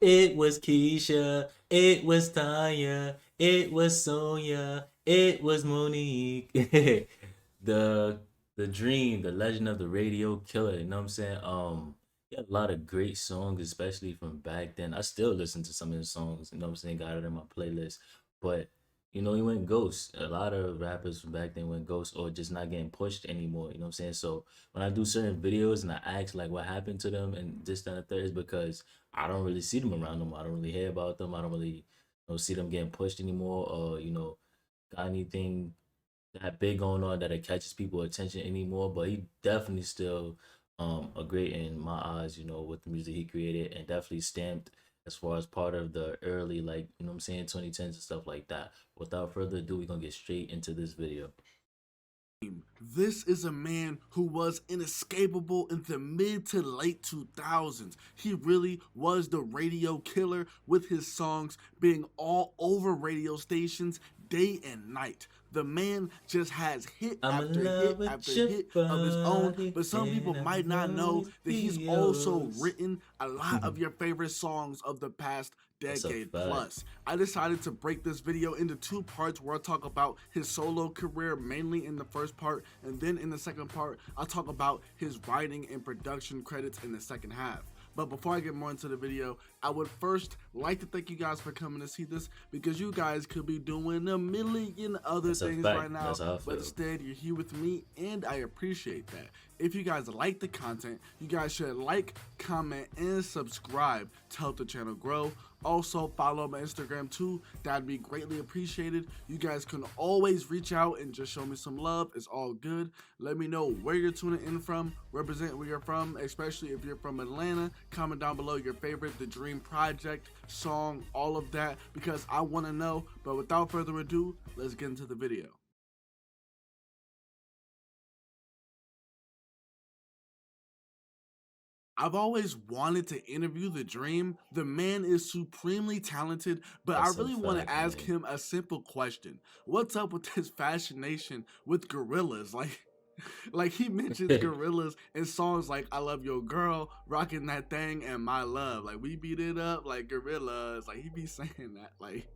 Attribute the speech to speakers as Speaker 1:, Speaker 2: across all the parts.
Speaker 1: It was Keisha. It was Tanya. It was Sonia. It was Monique. the the dream, the legend of the radio killer. You know what I'm saying? He had a lot of great songs, especially from back then. I still listen to some of his songs. You know what I'm saying? Got it in my playlist. But he went ghost. A lot of rappers from back then went ghost or just not getting pushed anymore. You know what I'm saying? So when I do certain videos and I ask like what happened to them and this, that, and the third is because I don't really see them around them. I don't really hear about them. I don't really see them getting pushed anymore or got anything that big going on that it catches people attention anymore. But he definitely still a great in my eyes, with the music he created and definitely stamped as far as part of the early like, what I'm saying, 2010s and stuff like that. Without further ado, we're gonna get straight into this video.
Speaker 2: This is a man who was inescapable in the mid to late 2000s. He really was the radio killer with his songs being all over radio stations day and night. The man just has hit
Speaker 1: I'm
Speaker 2: after
Speaker 1: in
Speaker 2: hit
Speaker 1: love with
Speaker 2: after
Speaker 1: your
Speaker 2: hit of his own,
Speaker 1: body
Speaker 2: but some people
Speaker 1: and I
Speaker 2: might not
Speaker 1: know
Speaker 2: know
Speaker 1: it
Speaker 2: that he's also
Speaker 1: feels.
Speaker 2: written a lot of your favorite songs of the past
Speaker 1: That's a
Speaker 2: decade
Speaker 1: fact.
Speaker 2: plus. I decided to break this video into two parts where I talk about his solo career mainly in the first part, and then in the second part I'll talk about his writing and production credits in the second half. But before I get more into the video, I would first like to thank you guys for coming to see this, because you guys could be doing a million other
Speaker 1: That's a
Speaker 2: things
Speaker 1: fact.
Speaker 2: right now,
Speaker 1: That's how I
Speaker 2: but
Speaker 1: feel.
Speaker 2: instead you're here with me, and I appreciate that. If you guys like the content, you guys should like, comment, and subscribe to help the channel grow. Also, follow my Instagram too. That'd be greatly appreciated. You guys can always reach out and just show me some love. It's all good. Let me know where you're tuning in from. Represent where you're from, especially if you're from Atlanta. Comment down below your favorite The Dream Project, song, all of that, because I want to know. But without further ado, let's get into the video. I've always wanted to interview The Dream. The man is supremely talented, but I
Speaker 1: That's a
Speaker 2: really want to
Speaker 1: fact,
Speaker 2: ask
Speaker 1: man.
Speaker 2: him a simple question. What's up with this fascination with gorillas? Like he mentions gorillas in songs like I Love Your Girl, Rocking That Thing, and My Love. Like we beat it up like gorillas. Like he be saying that. Like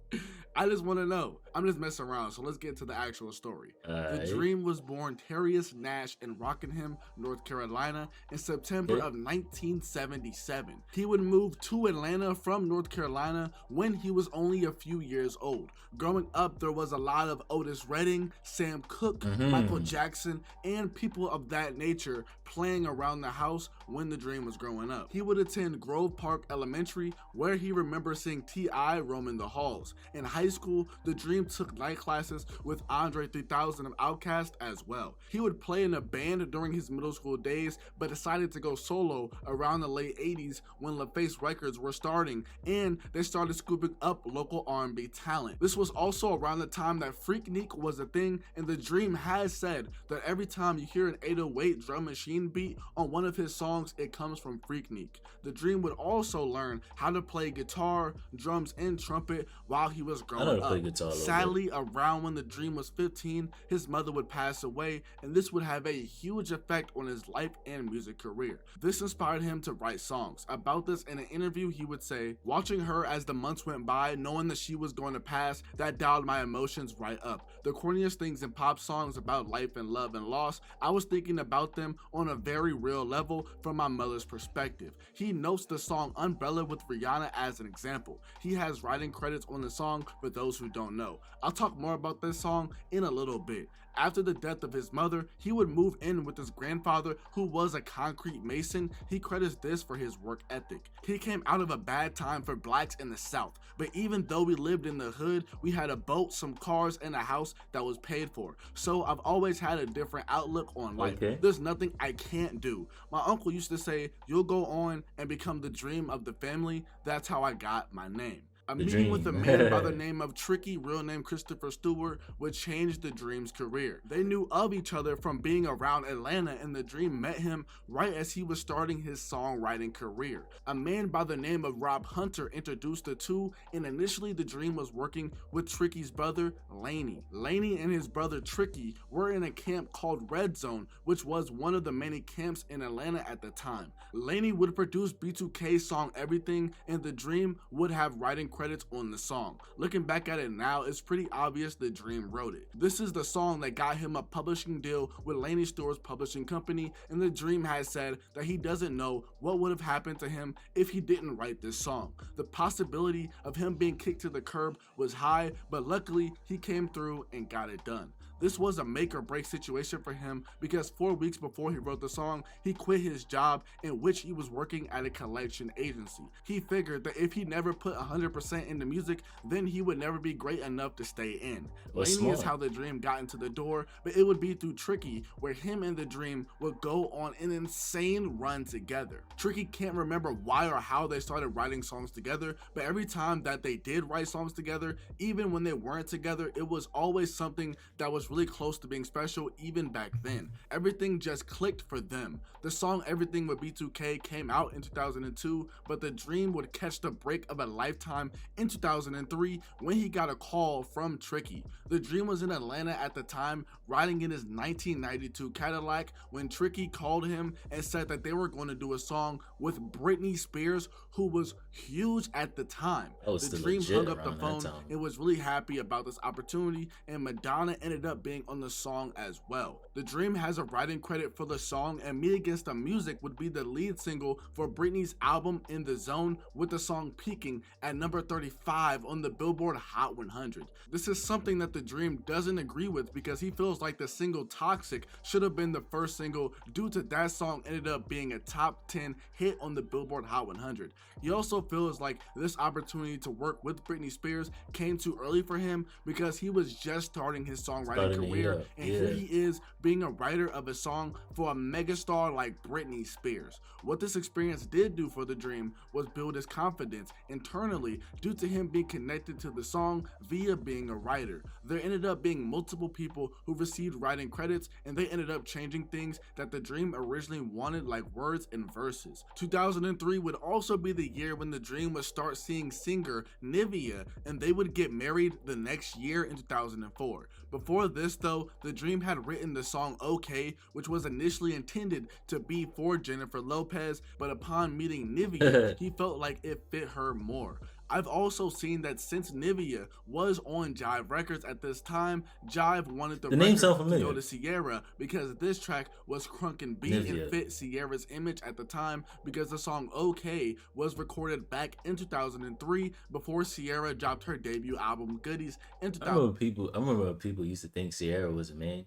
Speaker 2: I just want to know. I'm just messing around. So let's get to the actual story. The
Speaker 1: Alright.
Speaker 2: Dream was born Terrius Nash in Rockingham, North Carolina in September
Speaker 1: Okay.
Speaker 2: of 1977. He would move to Atlanta from North Carolina when he was only a few years old. Growing up, there was a lot of Otis Redding, Sam Cooke, Michael Jackson, and people of that nature playing around the house when the Dream was growing up. He would attend Grove Park Elementary, where he remembers seeing T.I. roaming the halls. In high school, the Dream took night classes with Andre 3000 of Outkast as well. He would play in a band during his middle school days, but decided to go solo around the late 80s when LaFace Records were starting, and they started scooping up local R&B talent. This was also around the time that Freaknik was a thing, and the Dream has said that every time you hear an 808 drum machine beat on one of his songs, it comes from Freaknik. The Dream would also learn how to play guitar, drums, and trumpet while he was
Speaker 1: I know
Speaker 2: growing
Speaker 1: to play
Speaker 2: up.
Speaker 1: guitar a little bit.
Speaker 2: Sadly, around when the Dream was 15, his mother would pass away, and this would have a huge effect on his life and music career. This inspired him to write songs. About this in an interview, he would say, "Watching her as the months went by, knowing that she was going to pass, that dialed my emotions right up. The corniest things in pop songs about life and love and loss, I was thinking about them on a very real level from my mother's perspective." He notes the song Umbrella with Rihanna as an example. He has writing credits on the song for those who don't know. I'll talk more about this song in a little bit. After the death of his mother, he would move in with his grandfather, who was a concrete mason. He credits this for his work ethic. He came out of a bad time for blacks in the South, but even though we lived in the hood, we had a boat, some cars, and a house that was paid for. So I've always had a different outlook on life.
Speaker 1: Okay.
Speaker 2: There's nothing I can't do. My uncle used to say, "You'll go on and become the dream of the family." That's how I got my name. A
Speaker 1: The
Speaker 2: meeting with a
Speaker 1: Dream.
Speaker 2: man by the name of Tricky, real name Christopher Stewart, would change the Dream's career. They knew of each other from being around Atlanta, and the Dream met him right as he was starting his songwriting career. A man by the name of Rob Hunter introduced the two, and initially the Dream was working with Tricky's brother, Laney. Laney and his brother Tricky were in a camp called Red Zone, which was one of the many camps in Atlanta at the time. Laney would produce B2K's song Everything, and the Dream would have writing credits on the song. Looking back at it now, it's pretty obvious the Dream wrote it. This is the song that got him a publishing deal with Laney Stewart's publishing company, and the Dream has said that he doesn't know what would have happened to him if he didn't write this song. The possibility of him being kicked to the curb was high, but luckily he came through and got it done. This was a make or break situation for him because 4 weeks before he wrote the song, he quit his job in which he was working at a collection agency. He figured that if he never put 100% into music, then he would never be great enough to stay in. Laney is how the Dream got into the door, but it would be through Tricky, where him and the Dream would go on an insane run together. Tricky can't remember why or how they started writing songs together, but every time that they did write songs together, even when they weren't together, it was always something that was really close to being special even back then. Everything just clicked for them. The song Everything with B2K came out in 2002, but the Dream would catch the break of a lifetime in 2003 when he got a call from Tricky. The Dream was in Atlanta at the time, riding in his 1992 Cadillac, when Tricky called him and said that they were going to do a song with Britney Spears, who was huge at the time. The Dream hung up the phone and was really happy about this opportunity, and Madonna ended up being on the song as well. The Dream has a writing credit for the song, and Me Against the Music would be the lead single for Britney's album In the Zone, with the song peaking at number 35 on the Billboard Hot 100. This is something that the Dream doesn't agree with because he feels like the single Toxic should have been the first single due to that song ended up being a top 10 hit on the Billboard Hot 100. He also feels like this opportunity to work with Britney Spears came too early for him because he was just starting his songwriting career, and here he is being a writer of a song for a megastar like Britney Spears. What this experience did do for the Dream was build his confidence internally due to him being connected to the song via being a writer. There ended up being multiple people who received writing credits, and they ended up changing things that the Dream originally wanted, like words and verses. 2003 would also be the year when the Dream would start seeing singer Nivea, and they would get married the next year in 2004. Before this though, the Dream had written the song OK, which was initially intended to be for Jennifer Lopez, but upon meeting Nivea, he felt like it fit her more. I've also seen that since Nivea was on Jive Records at this time, Jive wanted the record to go to Sierra because this track was crunkin' beat and fit Sierra's image at the time, because the song OK was recorded back in 2003 before Sierra dropped her debut album Goodies in 2004.
Speaker 1: I remember people used to think Sierra was a man.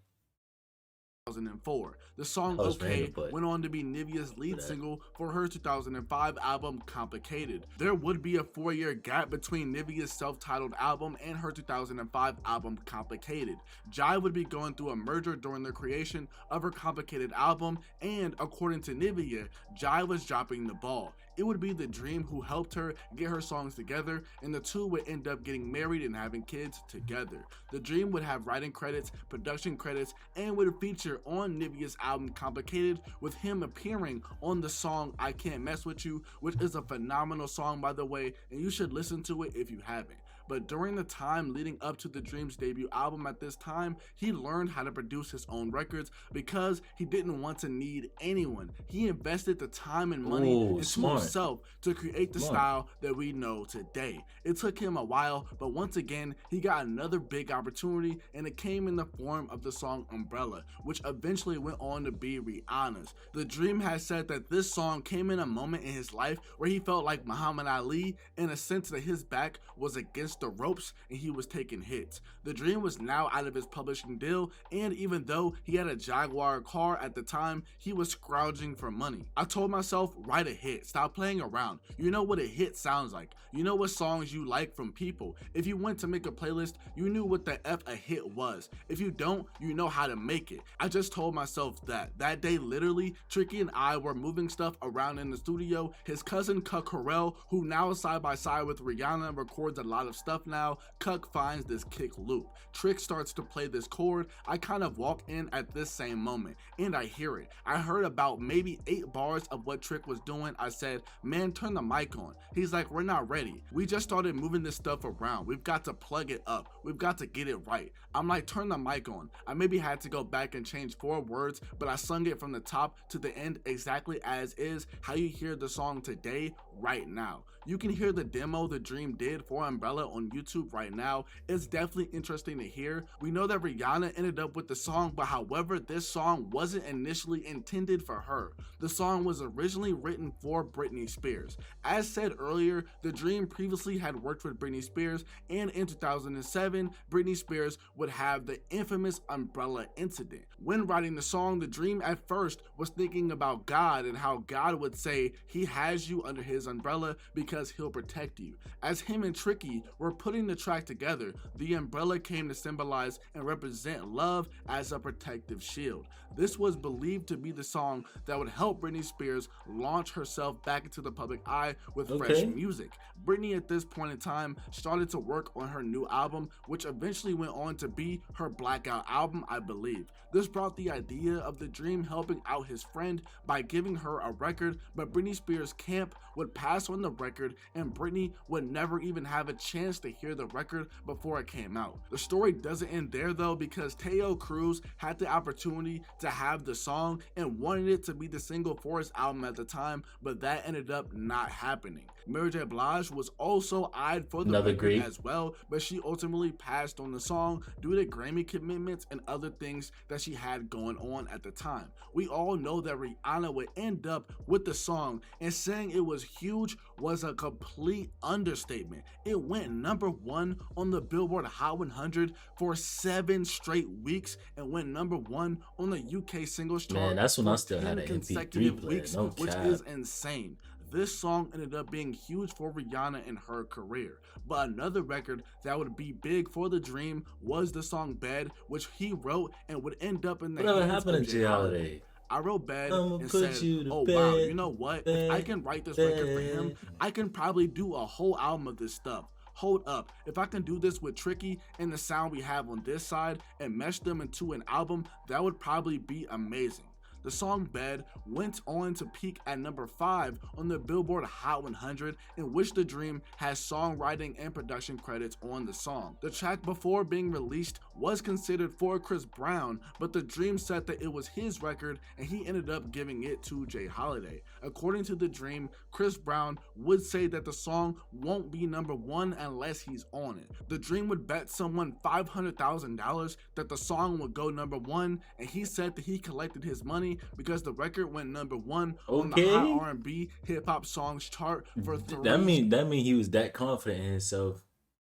Speaker 2: The song OK went on to be Nivea's lead single for her 2005 album Complicated. There would be a 4-year gap between Nivea's self-titled album and her 2005 album Complicated. Jive would be going through a merger during the creation of her Complicated album, and according to Nivea, Jive was dropping the ball. It would be the Dream who helped her get her songs together, and the two would end up getting married and having kids together. The Dream would have writing credits, production credits, and would feature on Nivea's album Complicated, with him appearing on the song I Can't Mess With You, which is a phenomenal song by the way, and you should listen to it if you haven't. But during the time leading up to the Dream's debut album at this time, he learned how to produce his own records because he didn't want to need anyone. He invested the time and money into himself to create the style that we know today. It took him a while, but once again, he got another big opportunity, and it came in the form of the song Umbrella, which eventually went on to be Rihanna's. The Dream has said that this song came in a moment in his life where he felt like Muhammad Ali, in a sense that his back was against the ropes and he was taking hits. The Dream was now out of his publishing deal, and even though he had a Jaguar car at the time, he was scrounging for money. I told myself, write a hit, stop playing around. You know what a hit sounds like. You know what songs you like from people. If you went to make a playlist, you knew what the F a hit was. If you don't, you know how to make it. I just told myself that. That day, literally, Tricky and I were moving stuff around in the studio. His cousin Cuck Harrell, who now is side by side with Rihanna, records a lot of stuff now. Cuck finds this kick loop. Trick starts to play this chord. I kind of walk in at this same moment, and I hear it. I heard about maybe 8 bars of what Trick was doing. I said, man, turn the mic on. He's like, we're not ready. We just started moving this stuff around. We've got to plug it up. We've got to get it right. I'm like, turn the mic on. I maybe had to go back and change 4 words, but I sung it from the top to the end exactly as is, how you hear the song today, right now. You can hear the demo The Dream did for Umbrella on YouTube right now. It's definitely interesting to hear. We know that Rihanna ended up with the song, but however, this song wasn't initially intended for her. The song was originally written for Britney Spears. As said earlier, The Dream previously had worked with Britney Spears, and in 2007, Britney Spears would have the infamous Umbrella incident. When writing the song, The Dream at first was thinking about God and how God would say he has you under his umbrella because he'll protect you. As him and Tricky were putting the track together, the umbrella came to symbolize and represent love as a protective shield. This was believed to be the song that would help Britney Spears launch herself back into the public eye with fresh music. Britney at this point in time started to work on her new album, which eventually went on to be her Blackout album, I believe. This brought the idea of The Dream helping out his friend by giving her a record, but Britney Spears' camp would pass on the record and Britney would never even have a chance to hear the record before it came out. The story doesn't end there though, because Teo Cruz had the opportunity to have the song and wanted it to be the single for his album at the time, but that ended up not happening. Mary J. Blige was also eyed for the record as well, but she ultimately passed on the song due to Grammy commitments and other things that she had going on at the time. We all know that Rihanna would end up with the song, and saying it was huge was a complete understatement. It went #1 on the Billboard Hot 100 for 7 straight weeks and went #1 on the UK singles chart.
Speaker 1: Man, that's when
Speaker 2: for
Speaker 1: I still
Speaker 2: 10
Speaker 1: had an
Speaker 2: consecutive
Speaker 1: MP3 player,
Speaker 2: weeks,
Speaker 1: no
Speaker 2: which
Speaker 1: cap.
Speaker 2: is insane. This song ended up being huge for Rihanna in her career. But another record that would be big for The Dream was the song Bed, which he wrote and would end up in the
Speaker 1: Whatever
Speaker 2: hands
Speaker 1: happened
Speaker 2: of
Speaker 1: to
Speaker 2: Jay
Speaker 1: Jay
Speaker 2: Holiday.
Speaker 1: Holiday?
Speaker 2: I wrote Bed
Speaker 1: I'ma
Speaker 2: and
Speaker 1: put
Speaker 2: said,
Speaker 1: you to
Speaker 2: oh
Speaker 1: bed,
Speaker 2: wow, you know what? If I
Speaker 1: bed,
Speaker 2: can write this record for him,
Speaker 1: bed.
Speaker 2: I can probably do a whole album of this stuff. Hold up, if I can do this with Tricky and the sound we have on this side and mesh them into an album, that would probably be amazing. The song Bed went on to peak at #5 on the Billboard Hot 100, in which The Dream has songwriting and production credits on the song. The track before being released was considered for Chris Brown, but The Dream said that it was his record and he ended up giving it to Jay Holiday. According to The Dream, Chris Brown would say that the song won't be #1 unless he's on it. The Dream would bet someone $500,000 that the song would go #1, and he said that he collected his money because the record went #1 on the Hot R&B Hip Hop Songs chart for 3
Speaker 1: That mean he was that confident in himself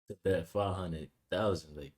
Speaker 1: to bet 500,000. Like,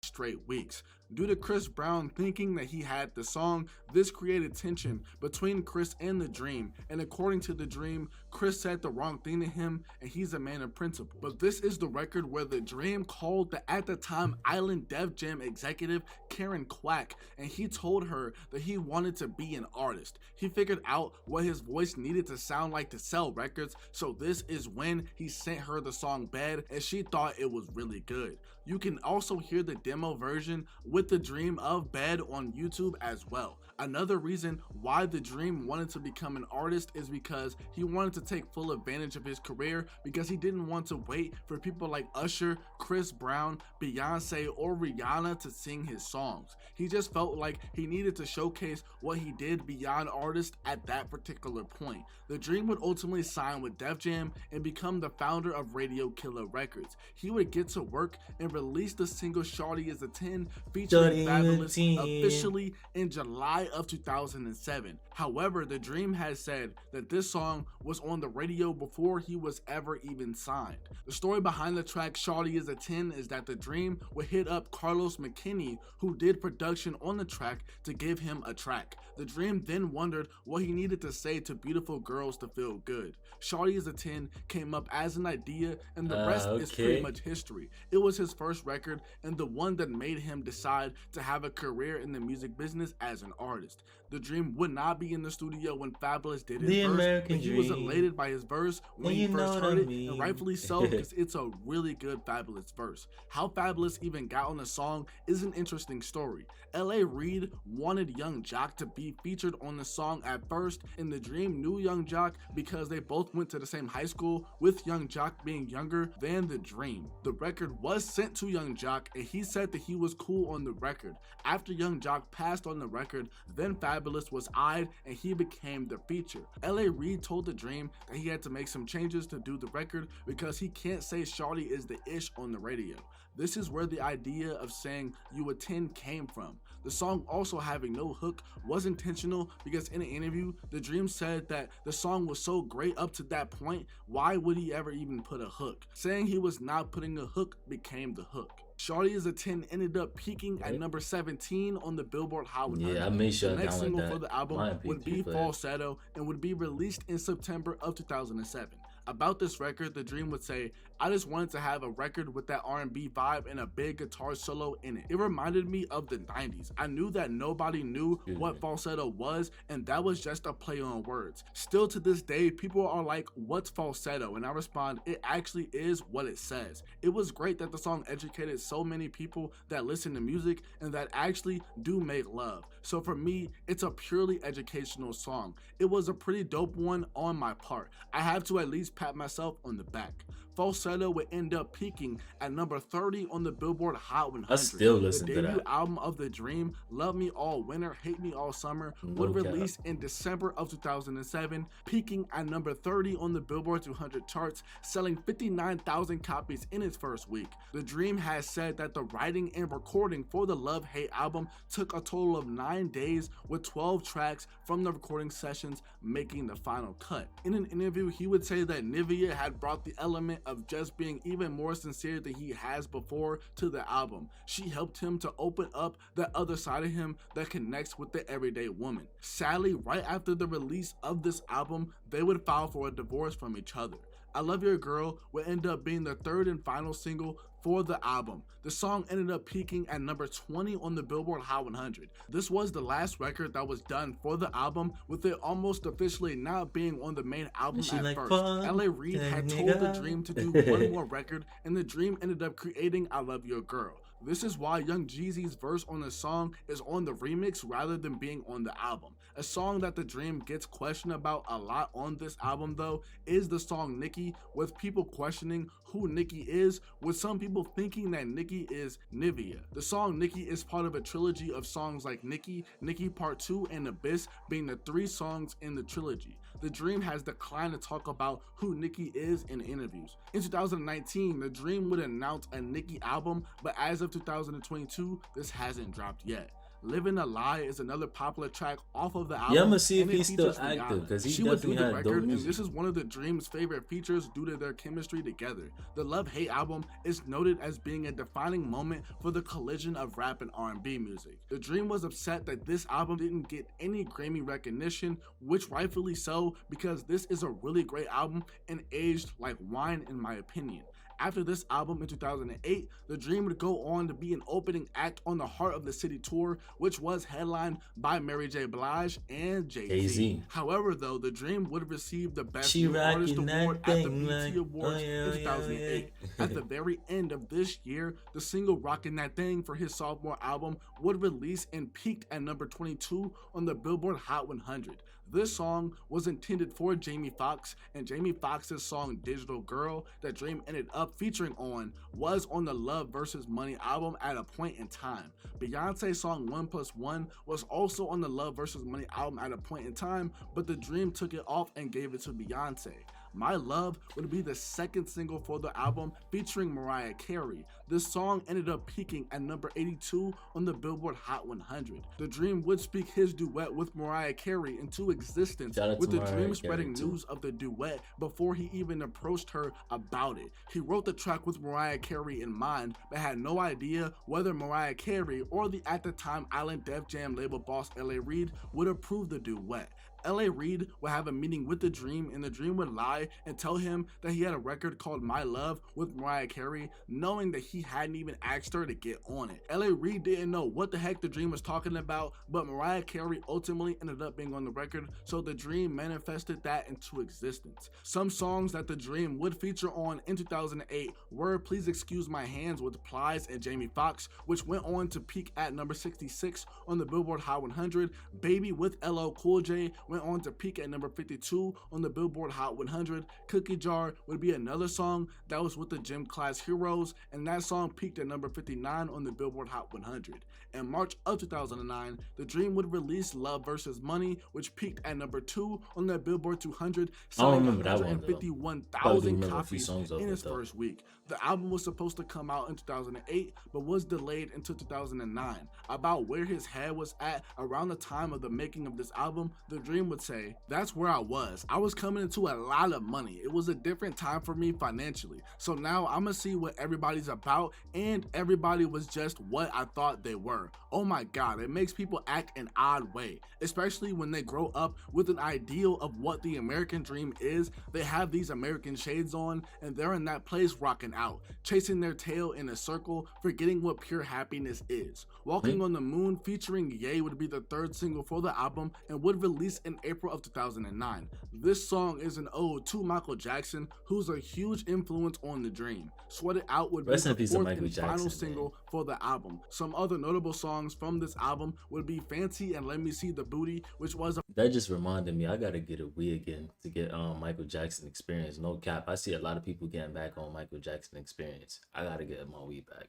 Speaker 2: straight weeks. Due to Chris Brown thinking that he had the song, this created tension between Chris and The Dream, and according to The Dream, Chris said the wrong thing to him and he's a man of principle. But this is the record where The Dream called the at the time Island Def Jam executive Karen Quack, and he told her that he wanted to be an artist. He figured out what his voice needed to sound like to sell records, so this is when he sent her the song Bed, and she thought it was really good. You can also hear the demo version with The Dream of Bed on YouTube as well. Another reason why The Dream wanted to become an artist is because he wanted to take full advantage of his career, because he didn't want to wait for people like Usher, Chris Brown, Beyonce, or Rihanna to sing his songs. He just felt like he needed to showcase what he did beyond artist at that particular point. The Dream would ultimately sign with Def Jam and become the founder of Radio Killa Records. He would get to work and release the single Shawty is a 10 featuring Fabulous officially in July July of 2007. However, The Dream has said that this song was on the radio before he was ever even signed. The story behind the track Shawty is a 10 is that The Dream would hit up Carlos McKinney, who did production on the track, to give him a track. The Dream then wondered what he needed to say to beautiful girls to feel good. Shawty is a 10 came up as an idea, and the rest is pretty much history. It was his first record and the one that made him decide to have a career in the music business as an artist. The Dream would not be in the studio when Fabulous did his verse, but he was elated by his verse when he first heard it, and rightfully so, because it's a really good Fabulous verse. How Fabulous even got on the song is an interesting story. L.A. Reid wanted Young Jock to be featured on the song at first, and The Dream knew Young Jock because they both went to the same high school, with Young Jock being younger than The Dream. The record was sent to Young Jock, and he said that he was cool on the record. After Young Jock passed on the record, then Fabulous was eyed and he became the feature. L.A. Reid told The Dream that he had to make some changes to do the record because he can't say Shawty is the ish on the radio. This is where the idea of saying "you a 10" came from. The song also having no hook was intentional because in an interview, The Dream said that the song was so great up to that point, why would he ever even put a hook? Saying he was not putting a hook became the hook. Shawty is a 10 ended up peaking at number 17 on the Billboard Hot 100.
Speaker 1: Yeah, I made sure
Speaker 2: the next single
Speaker 1: that.
Speaker 2: for the album would be Falsetto and would be released in September of 2007. About this record, The Dream would say, "I just wanted to have a record with that R&B vibe and a big guitar solo in it. It reminded me of the 90s. I knew that nobody knew what falsetto was, and that was just a play on words. Still to this day, people are like, what's falsetto? And I respond, it actually is what it says. It was great that the song educated so many people that listen to music and that actually do make love. So for me, it's a purely educational song. It was a pretty dope one on my part. I have to at least pat myself on the back." Falsetto would end up peaking at number 30 on the Billboard Hot 100.
Speaker 1: I still listen
Speaker 2: the
Speaker 1: to
Speaker 2: debut
Speaker 1: that.
Speaker 2: album of The Dream, Love Me All Winter, Hate Me All Summer, would release in December of 2007, peaking at number 30 on the Billboard 200 charts, selling 59,000 copies in its first week. The Dream has said that the writing and recording for the Love Hate album took a total of 9 days, with 12 tracks from the recording sessions making the final cut. In an interview, he would say that Nivea had brought the element of just being even more sincere than he has before to the album. She helped him to open up that other side of him that connects with the everyday woman. Sadly, right after the release of this album, they would file for a divorce from each other. I Love Your Girl would end up being the third and final single for the album. The song ended up peaking at number 20 on the Billboard Hot 100. This was the last record that was done for the album, with it almost officially not being on the main album at first. L.A. Reid had told The Dream to do one more record, and The Dream ended up creating I Love Your Girl. This is why Young Jeezy's verse on the song is on the remix rather than being on the album. A song that The Dream gets questioned about a lot on this album though is the song Nicki, with people questioning who Nicki is, with some people thinking that Nicki is Nivea. The song Nicki is part of a trilogy of songs like Nicki, Nicki Part 2, and Abyss being the 3 songs in the trilogy. The Dream has declined to talk about who Nicki is in interviews. In 2019, The Dream would announce a Nicki album, but as of 2022, this hasn't dropped yet. Living a Lie is another popular track off of the album.
Speaker 1: Yeah, I'm gonna see if he's still active, because he definitely had dope music.
Speaker 2: And this is one of The Dream's favorite features due to their chemistry together. The Love Hate album is noted as being a defining moment for the collision of rap and R&B music. The Dream was upset that this album didn't get any Grammy recognition, which rightfully so, because this is a really great album and aged like wine in my opinion. After this album in 2008, The Dream would go on to be an opening act on the Heart of the City tour, which was headlined by Mary J. Blige and Jay-Z. However, though, The Dream would receive the Best New Artist Award at the BET Awards in 2008. At the very end of this year, the single Rockin' That Thing for his sophomore album would release and peaked at number 22 on the Billboard Hot 100. This song was intended for Jamie Foxx, and Jamie Foxx's song Digital Girl that Dream ended up featuring on was on the Love vs. Money album at a point in time. Beyonce's song 1+1 was also on the Love vs. Money album at a point in time, but the Dream took it off and gave it to Beyonce. My Love would be the second single for the album featuring Mariah Carey. This song ended up peaking at number 82 on the Billboard Hot 100. The Dream would speak his duet with Mariah Carey into existence, with the Dream spreading news of the duet before he even approached her about it. He wrote the track with Mariah Carey in mind, but had no idea whether Mariah Carey or the at the time Island Def Jam label boss L.A. Reid would approve the duet. L.A. Reid would have a meeting with the Dream, and the Dream would lie and tell him that he had a record called My Love with Mariah Carey, knowing that he hadn't even asked her to get on it. L.A. Reid didn't know what the heck the Dream was talking about, but Mariah Carey ultimately ended up being on the record, so the Dream manifested that into existence. Some songs that the Dream would feature on in 2008 were Please Excuse My Hands with Plies and Jamie Foxx, which went on to peak at number 66 on the Billboard Hot 100. Baby with LL Cool J went on to peak at number 52 on the Billboard Hot 100. Cookie Jar would be another song that was with the Gym Class Heroes, and that song peaked at number 59 on the Billboard Hot 100. In March of 2009, the Dream would release Love vs. Money, which peaked at number 2 on the Billboard 200, selling 151,000 copies in its first week. The album was supposed to come out in 2008, but was delayed until 2009. About where his head was at around the time of the making of this album, the Dream would say, "That's where I was. I was coming into a lot of money. It was a different time for me financially. So now I'm gonna see what everybody's about, and everybody was just what I thought they were." Oh my god, it makes people act an odd way, especially when they grow up with an ideal of what the American dream is. They have these American shades on, and they're in that place rocking out, chasing their tail in a circle, forgetting what pure happiness is. Walking on the Moon featuring Ye would be the third single for the album and would release in April of 2009. This song is an ode to Michael Jackson, who's a huge influence on the Dream. Sweat It Out would be the fourth and final single for the album. Some other notable songs from this album would be Fancy and Let Me See the Booty, which was
Speaker 1: that just reminded me I gotta get a wig again to get Michael Jackson experience. No cap, I see a lot of people getting back on Michael Jackson experience. I gotta get my weed back.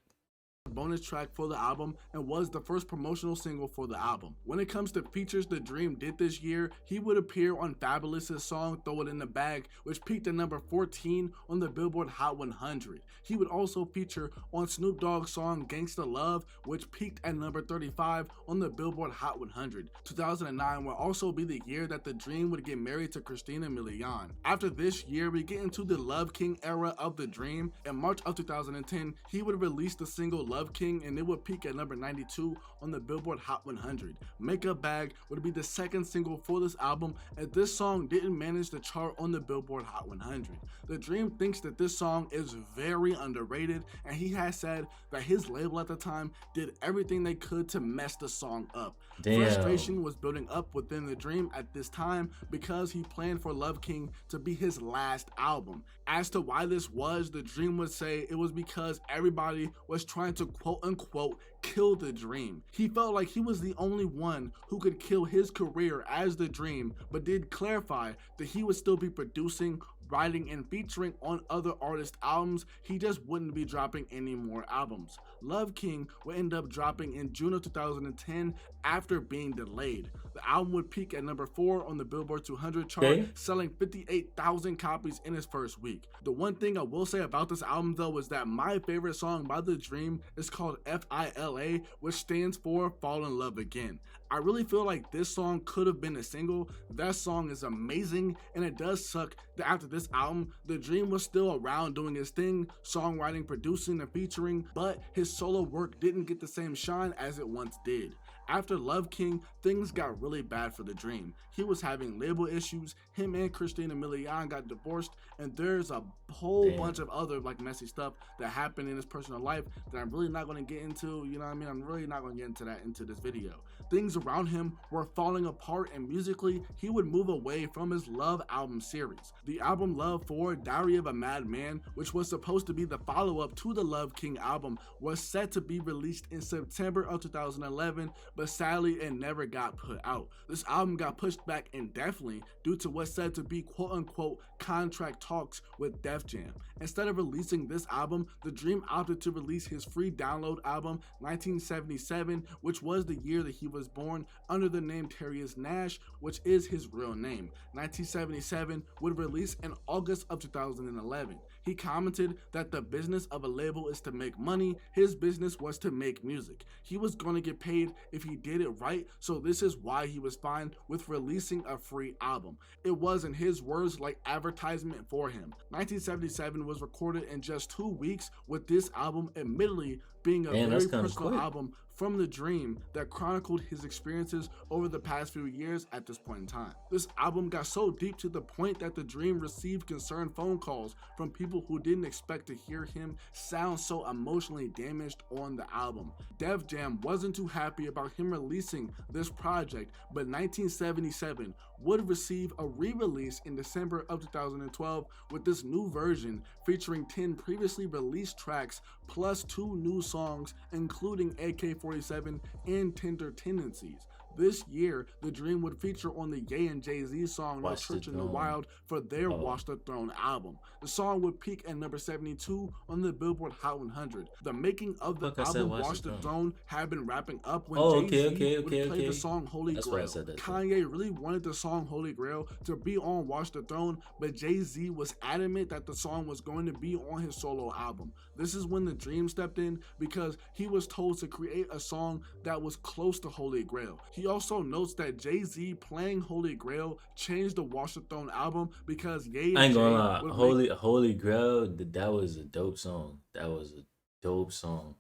Speaker 2: Bonus track for the album and was the first promotional single for the album. When it comes to features the Dream did this year, he would appear on Fabulous's song Throw It in the Bag, which peaked at number 14 on the Billboard Hot 100. He would also feature on Snoop Dogg's song Gangsta Love, which peaked at number 35 on the Billboard Hot 100. 2009 will also be the year that the Dream would get married to Christina Milian. After this year, we get into the Love King era of the Dream. In March of 2010, he would release the single Love King, and it would peak at number 92 on the Billboard Hot 100. Makeup Bag would be the second single for this album, and this song didn't manage to chart on the Billboard Hot 100. The Dream thinks that this song is very underrated, and he has said that his label at the time did everything they could to mess the song up.
Speaker 1: Damn.
Speaker 2: Frustration was building up within the Dream at this time because he planned for Love King to be his last album. As to why this was, the Dream would say it was because everybody was trying to quote unquote kill the Dream. He felt like he was the only one who could kill his career as the Dream, but did clarify that he would still be producing, writing, and featuring on other artists' albums. He just wouldn't be dropping any more albums. Love King would end up dropping in June of 2010 after being delayed. The album would peak at number 4 on the Billboard 200 chart, selling 58,000 copies in its first week. The one thing I will say about this album though is that my favorite song by the Dream is called FILA, which stands for Fall in Love Again. I really feel like this song could have been a single. That song is amazing, and it does suck that after this album, the Dream was still around doing his thing, songwriting, producing, and featuring, but his solo work didn't get the same shine as it once did. After Love King, things got really bad for the Dream. He was having label issues, him and Christina Milian got divorced, and there's a whole bunch of other messy stuff that happened in his personal life that I'm really not going to get into, you know what I mean? I'm really not going to get into that into this video. Things around him were falling apart, and musically, he would move away from his Love album series. The album Love 4, Diary of a Madman, which was supposed to be the follow-up to the Love King album, was set to be released in September of 2011, but sadly it never got put out. This album got pushed back indefinitely due to what's said to be quote-unquote contract talks with Def Jam. Instead of releasing this album, The Dream opted to release his free download album 1977, which was the year that he was born, under the name Terrius Nash, which is his real name. 1977 would release in August of 2011. He commented that the business of a label is to make money, his business was to make music. He was going to get paid if he did it right, so this is why he was fine with releasing a free album. It was, in his words, like advertisement for him. 1977 was recorded in just 2 weeks, with this album admittedly being a very personal album from The Dream that chronicled his experiences over the past few years at this point in time. This album got so deep to the point that The Dream received concerned phone calls from people who didn't expect to hear him sound so emotionally damaged on the album. Def Jam wasn't too happy about him releasing this project, but 1977 would receive a re-release in December of 2012 with this new version featuring 10 previously released tracks plus 2 new songs, including AK-47 and Tender Tendencies. This year, The Dream would feature on the Ye and Jay-Z song No Church in the Wild for their Watch the Throne album. The song would peak at number 72 on the Billboard Hot 100. The making of the album Watch the Throne had been wrapping up when Jay-Z would play the song Holy Grail. Kanye really wanted the song Holy Grail to be on Watch the Throne, but Jay-Z was adamant that the song was going to be on his solo album. This is when The Dream stepped in because he was told to create a song that was close to Holy Grail. He also notes that Jay-Z playing Holy Grail changed the Watch the Throne album because Ye and
Speaker 1: I ain't gonna lie, Holy Grail, that was a dope song. That was a dope song.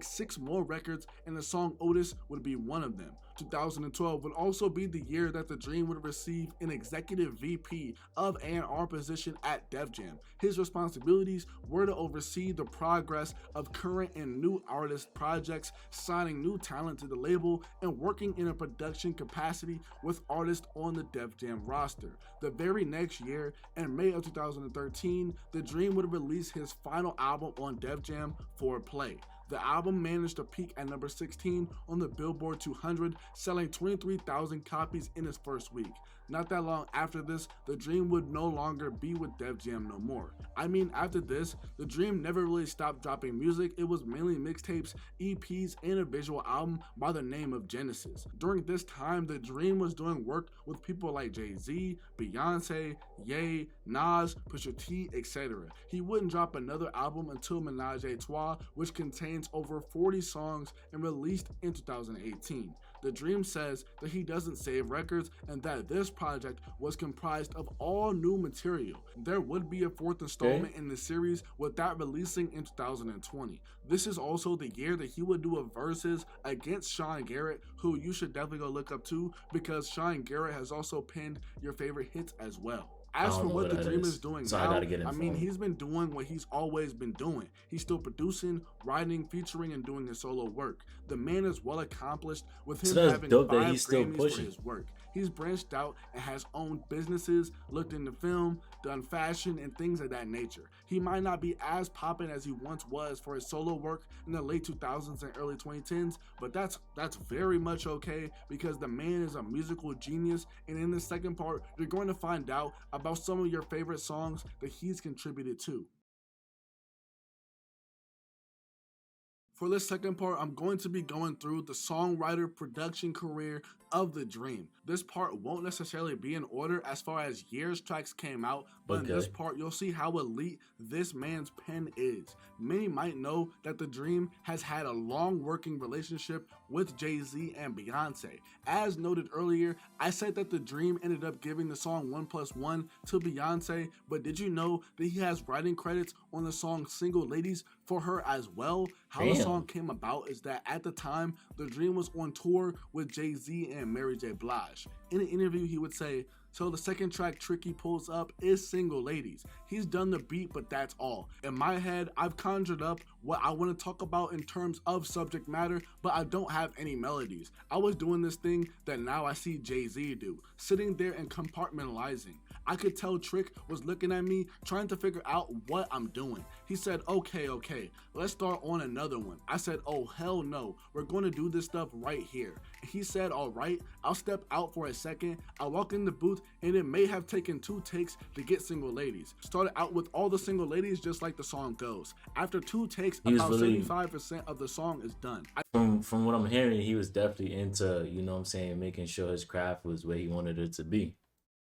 Speaker 2: 6 more records, and the song Otis would be one of them. 2012 would also be the year that The Dream would receive an executive VP of A&R position at Def Jam. His responsibilities were to oversee the progress of current and new artist projects, signing new talent to the label, and working in a production capacity with artists on the Def Jam roster. The very next year, in May of 2013, The Dream would release his final album on Def Jam, For Play. The album managed to peak at number 16 on the Billboard 200, selling 23,000 copies in its first week. Not that long after this, The Dream would no longer be with Def Jam no more. I mean, after this, The Dream never really stopped dropping music. It was mainly mixtapes, EPs, and a visual album by the name of Genesis. During this time, The Dream was doing work with people like Jay-Z, Beyonce, Ye, Nas, Pusha T, etc. He wouldn't drop another album until Menage a Trois, which contains over 40 songs and released in 2018. The Dream says that he doesn't save records and that this project was comprised of all new material. There would be a 4th installment in the series, with that releasing in 2020. This is also the year that he would do a versus against Sean Garrett, who you should definitely go look up too, because Sean Garrett has also penned your favorite hits as well. As for what The Dream is doing now, I mean, he's been doing what he's always been doing. He's still producing, writing, featuring, and doing his solo work. The man is well accomplished, with him having 5 Grammys for his work. He's branched out and has owned businesses, looked into film, done fashion, and things of that nature. He might not be as poppin' as he once was for his solo work in the late 2000s and early 2010s, but that's very much okay, because the man is a musical genius, and in the second part, you're going to find out about some of your favorite songs that he's contributed to. For this second part, I'm going to be going through the songwriter production career of The Dream. This part won't necessarily be in order as far as years tracks came out, but in this part, you'll see how elite this man's pen is. Many might know that The Dream has had a long working relationship with Jay-Z and Beyonce. As noted earlier, I said that The Dream ended up giving the song 1+1 to Beyonce, but did you know that he has writing credits on the song Single Ladies for her as well? How the song came about is that at the time, The Dream was on tour with Jay-Z and Mary J. Blige. In an interview, he would say, "So the second track Tricky pulls up is Single Ladies. He's done the beat, but that's all. In my head, I've conjured up what I want to talk about in terms of subject matter, but I don't have any melodies. I was doing this thing that now I see Jay-Z do, sitting there and compartmentalizing. I could tell Trick was looking at me, trying to figure out what I'm doing. He said, okay, let's start on another one. I said, oh hell no, we're gonna do this stuff right here. He said, all right, I'll step out for a second. I walk in the booth, and it may have taken 2 takes to get Single Ladies. Started out with all the single ladies just like the song goes. After 2 takes, about 75% of the song is done.
Speaker 1: From what I'm hearing, he was definitely into, you know what I'm saying, making sure his craft was where he wanted it to be.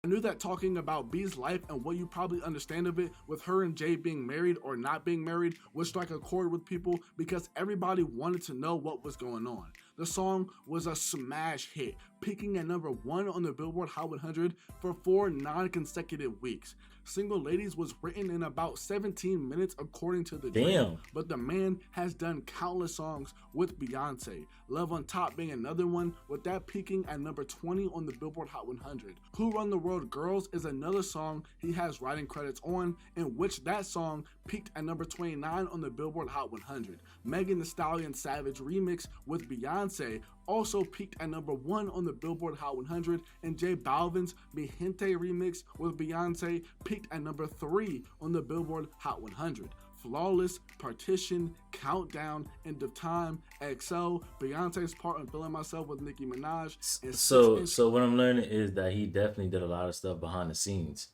Speaker 2: I knew that talking about B's life and what you probably understand of it, with her and Jay being married or not being married, would strike a chord with people because everybody wanted to know what was going on. The song was a smash hit, peaking at number 1 on the Billboard Hot 100 for 4 non-consecutive weeks. Single Ladies was written in about 17 minutes according to the Dream, but the man has done countless songs with Beyonce. Love on Top being another one, with that peaking at number 20 on the Billboard Hot 100. Who Run the World Girls is another song he has writing credits on, in which that song peaked at number 29 on the Billboard Hot 100. Megan Thee Stallion Savage remix with Beyonce also peaked at number 1 on the Billboard Hot 100, and J Balvin's Mi Gente remix with Beyonce peaked at number 3 on the Billboard Hot 100. Flawless, Partition, Countdown, End of Time, XO, Beyonce's part on Feeling Myself with Nicki Minaj.
Speaker 1: So what I'm learning is that he definitely did a lot of stuff behind the scenes.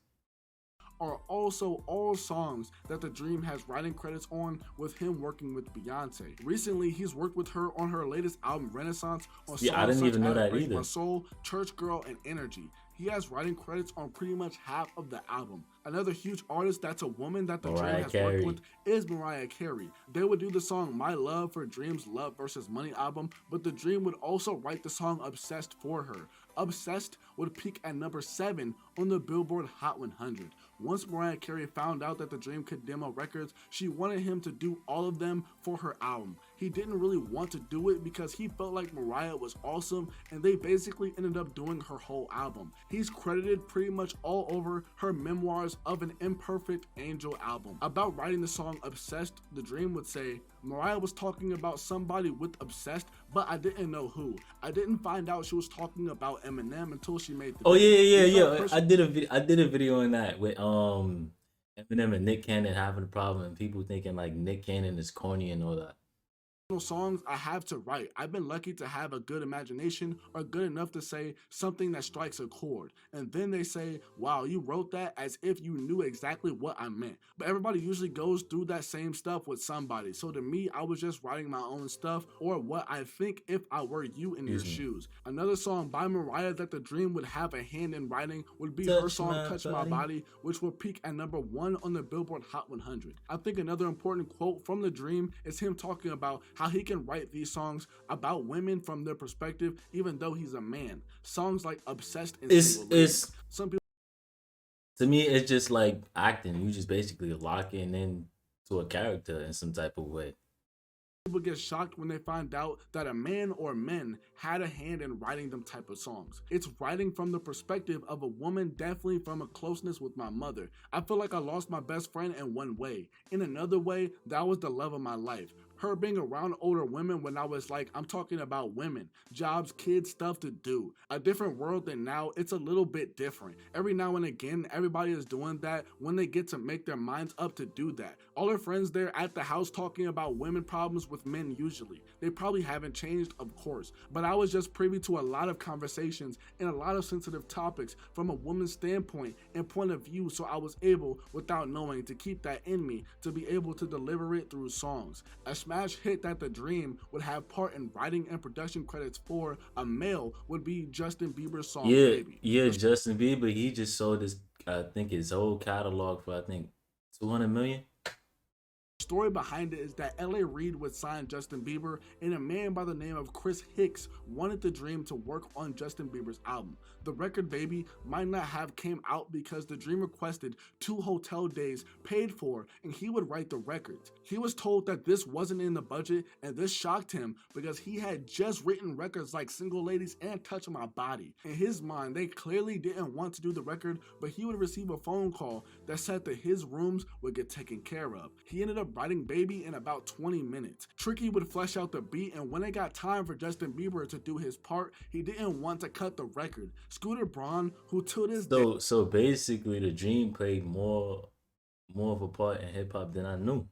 Speaker 2: Are also all songs that the Dream has writing credits on, with him working with Beyonce. Recently, he's worked with her on her latest album Renaissance on songs
Speaker 1: I didn't even know that
Speaker 2: Break
Speaker 1: either.
Speaker 2: My Soul, Church Girl, and Energy. He has writing credits on pretty much half of the album. Another huge artist that's a woman that the Dream has worked with is Mariah Carey. They would do the song My Love for Dream's Love vs. Money album, but the Dream would also write the song Obsessed for her. Obsessed would peak at number 7 on the Billboard Hot 100. Once Mariah Carey found out that the Dream could demo records, she wanted him to do all of them for her album. He didn't really want to do it because he felt like Mariah was awesome, and they basically ended up doing her whole album. He's credited pretty much all over her Memoirs of an Imperfect Angel album. About writing the song Obsessed, the Dream would say, Mariah was talking about somebody with Obsessed, but I didn't know who. I didn't find out she was talking about Eminem until she made the
Speaker 1: yeah. I did a video on that with Eminem and Nick Cannon having a problem and people thinking like Nick Cannon is corny and all that.
Speaker 2: Songs I have to write. I've been lucky to have a good imagination, or good enough to say something that strikes a chord, and then they say, wow, you wrote that, as if you knew exactly what I meant. But everybody usually goes through that same stuff with somebody, so to me, I was just writing my own stuff, or what I think if I were you in your shoes. Another song by Mariah that the Dream would have a hand in writing would be her song Touch My Body, which will peak at number 1 on the Billboard Hot 100. I think another important quote from the Dream is him talking about how he can write these songs about women from their perspective, even though he's a man. Songs like Obsessed and some people,
Speaker 1: to me, it's just like acting. You just basically locking into a character in some type of way.
Speaker 2: people get shocked when they find out that a man or men had a hand in writing them type of songs. It's writing from the perspective of a woman, definitely from a closeness with my mother. I feel like I lost my best friend in one way. In another way, that was the love of my life. Her being around older women when I was like, I'm talking about women, jobs, kids, stuff to do. A different world than now, it's a little bit different. Every now and again, everybody is doing that when they get to make their minds up to do that. All her friends there at the house talking about women problems with men usually. They probably haven't changed, of course, but I was just privy to a lot of conversations and a lot of sensitive topics from a woman's standpoint and point of view, so I was able, without knowing, to keep that in me, to be able to deliver it through songs. A smash hit that the Dream would have part in writing and production credits for, a male, would be Justin Bieber's song Baby.
Speaker 1: Justin Bieber, he just sold his, I think his whole catalog for, I think, 200 million.
Speaker 2: The story behind it is that L.A. Reid would sign Justin Bieber, and a man by the name of Chris Hicks wanted the Dream to work on Justin Bieber's album. The record Baby might not have came out because the Dream requested 2 hotel days paid for, and he would write the records. He was told that this wasn't in the budget, and this shocked him because he had just written records like Single Ladies and Touch My Body. In his mind, they clearly didn't want to do the record, but he would receive a phone call that said that his rooms would get taken care of. He ended up up writing Baby in about 20 minutes. Tricky would flesh out the beat, and when it got time for Justin Bieber to do his part, he didn't want to cut the record. Scooter Braun, who to this day
Speaker 1: So basically, the Dream played more of a part in hip hop than I knew.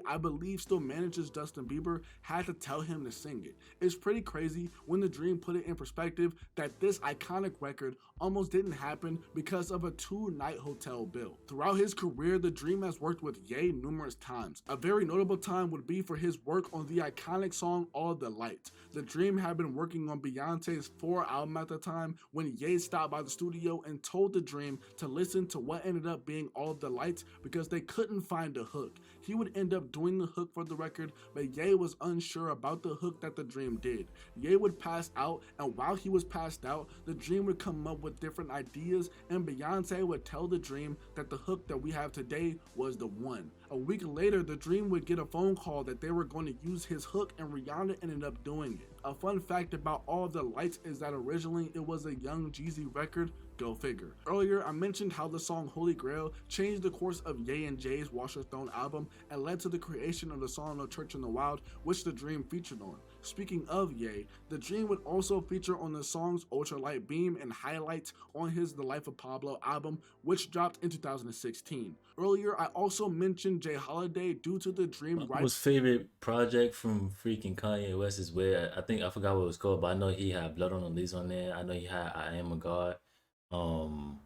Speaker 2: I believe still manages Justin Bieber, had to tell him to sing it. It's pretty crazy when the Dream put it in perspective that this iconic record almost didn't happen because of a 2-night hotel bill. Throughout his career, the Dream has worked with Ye numerous times. A very notable time would be for his work on the iconic song All the Lights. The Dream had been working on Beyonce's 4 album at the time when Ye stopped by the studio and told the Dream to listen to what ended up being All the Lights because they couldn't find a hook. He would end up doing the hook for the record, but Ye was unsure about the hook that the Dream did. Ye would pass out, and while he was passed out, the Dream would come up with different ideas, and Beyonce would tell the Dream that the hook that we have today was the one. A week later, the Dream would get a phone call that they were going to use his hook, and Rihanna ended up doing it. A fun fact about All the Lights is that originally it was a Young Jeezy record. Go figure. Earlier, I mentioned how the song Holy Grail changed the course of Ye and Jay's Watch Your Throne album and led to the creation of the song No Church in the Wild, which the Dream featured on. Speaking of Ye, the Dream would also feature on the songs Ultralight Beam and Highlights on his The Life of Pablo album, which dropped in 2016. Earlier, I also mentioned Jay Holiday due to the Dream
Speaker 1: My
Speaker 2: writing.
Speaker 1: most favorite project from freaking Kanye West is where I forgot what it was called, but I know he had Blood on the Leaves on there. I know he had I Am a God. Um,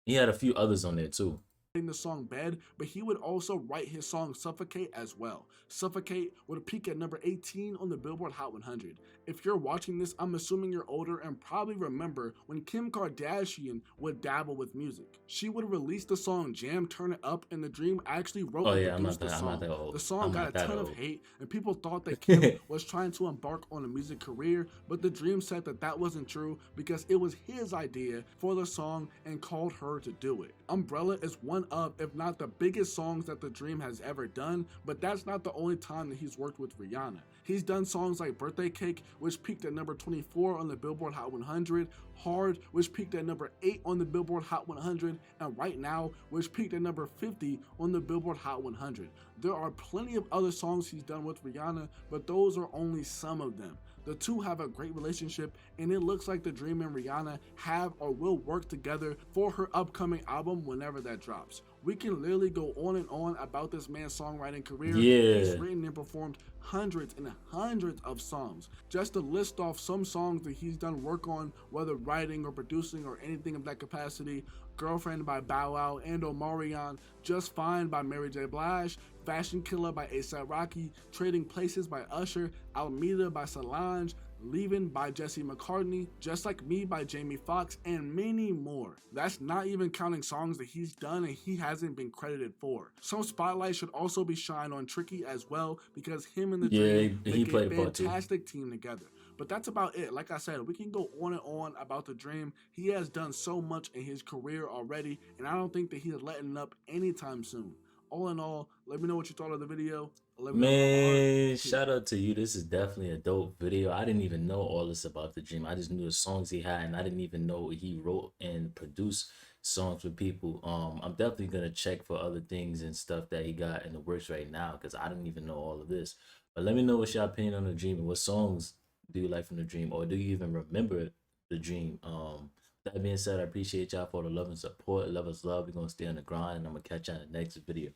Speaker 1: he had a few others on there too.
Speaker 2: The song Bed, but he would also write his song Suffocate as well. Suffocate would peak at number 18 on the Billboard Hot 100. If you're watching this, I'm assuming you're older and probably remember when Kim Kardashian would dabble with music. She would release the song Jam Turn It Up, and the Dream actually wrote
Speaker 1: Oh
Speaker 2: and
Speaker 1: yeah,
Speaker 2: produced the
Speaker 1: I'm not
Speaker 2: song.
Speaker 1: that old.
Speaker 2: The song
Speaker 1: I'm
Speaker 2: got
Speaker 1: not
Speaker 2: a
Speaker 1: that
Speaker 2: ton of
Speaker 1: old.
Speaker 2: hate, and people thought that Kim was trying to embark on a music career, but the Dream said that that wasn't true because it was his idea for the song and called her to do it. Umbrella is one of, if not the biggest songs that the Dream has ever done, but that's not the only time that he's worked with Rihanna. He's done songs like Birthday Cake, which peaked at number 24 on the Billboard Hot 100, Hard, which peaked at number 8 on the Billboard Hot 100, and Right Now, which peaked at number 50 on the Billboard Hot 100. There are plenty of other songs he's done with Rihanna, but those are only some of them. The two have a great relationship, and it looks like the Dream and Rihanna have or will work together for her upcoming album whenever that drops. We can literally go on and on about this man's songwriting career. He's
Speaker 1: Yeah.
Speaker 2: written and performed hundreds and hundreds of songs. Just to list off some songs that he's done work on, whether writing or producing or anything of that capacity: Girlfriend by Bow Wow and Omarion, Just Fine by Mary J. Blige, Fashion Killer by A$AP Rocky, Trading Places by Usher, Almeida by Solange, Leaving by Jesse McCartney, Just Like Me by Jamie Foxx, and many more. That's not even counting songs that he's done and he hasn't been credited for. Some spotlight should also be shined on Tricky as well, because him and the
Speaker 1: Yeah,
Speaker 2: Dream
Speaker 1: he
Speaker 2: make a
Speaker 1: played a part too.
Speaker 2: fantastic team together. But that's about it. Like I said, we can go on and on about the Dream. He has done so much in his career already, and I don't think that he's letting up anytime soon. All in all, let me know what you thought of the video. Let me know about my art.
Speaker 1: Man,
Speaker 2: Peace.
Speaker 1: shout out to you. This is definitely a dope video. I didn't even know all this about the Dream. I just knew the songs he had, and I didn't even know he wrote and produced songs for people. I'm definitely gonna check for other things and stuff that he got in the works right now because I didn't even know all of this. But let me know what's your opinion on the Dream and what songs do you like from the Dream, or do you even remember the Dream? That being said, I appreciate y'all for the love and support. Love is love. We're gonna stay on the grind, and I'm gonna catch y'all in the next video.